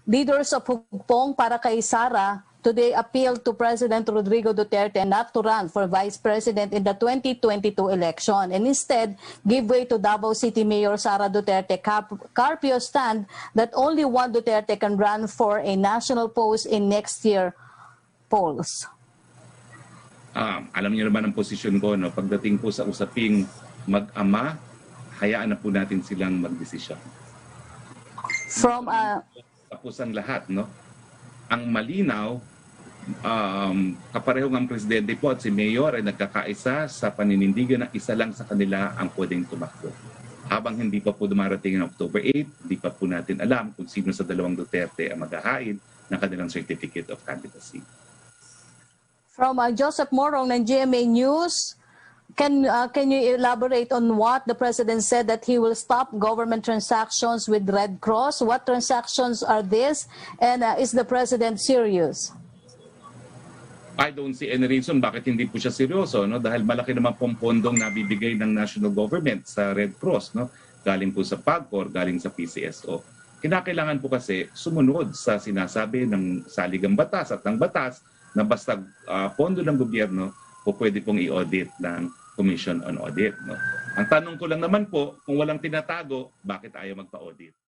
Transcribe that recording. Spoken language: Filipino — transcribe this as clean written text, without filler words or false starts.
Leaders of Hugpong para kay Sara today appealed to President Rodrigo Duterte not to run for Vice President in the 2022 election and instead give way to Davao City Mayor Sara Duterte Carpio stand that only one Duterte can run for a national post in next year polls. Alam niyo naman ang posisyon ko, no? Pagdating po sa usaping mag-ama, hayaan na po natin silang magdesisyon. From Tapos ang lahat, no? Ang malinaw, kaparehong ang presidente po at si Mayor ay nagkakaisa sa paninindigan na isa lang sa kanila ang pwedeng tumakbo. Habang hindi pa po dumarating ang October 8, hindi pa po natin alam kung sino sa dalawang Duterte ang maghahain ng kanilang certificate of candidacy. From Joseph Morong ng GMA News, can you elaborate on what the President said that he will stop government transactions with Red Cross? What transactions are this? And is the President serious? I don't see any reason bakit hindi po siya seryoso, no? Dahil malaki naman pong pondong nabibigay ng national government sa Red Cross, no? Galing po sa PAGCOR, galing sa PCSO. Kinakailangan po kasi sumunod sa sinasabi ng saligang batas at ng batas na basta pondo ng gobyerno po pwede pong i-audit ng Commission on Audit. No? Ang tanong ko lang naman po, kung walang tinatago, bakit ayaw magpa-audit?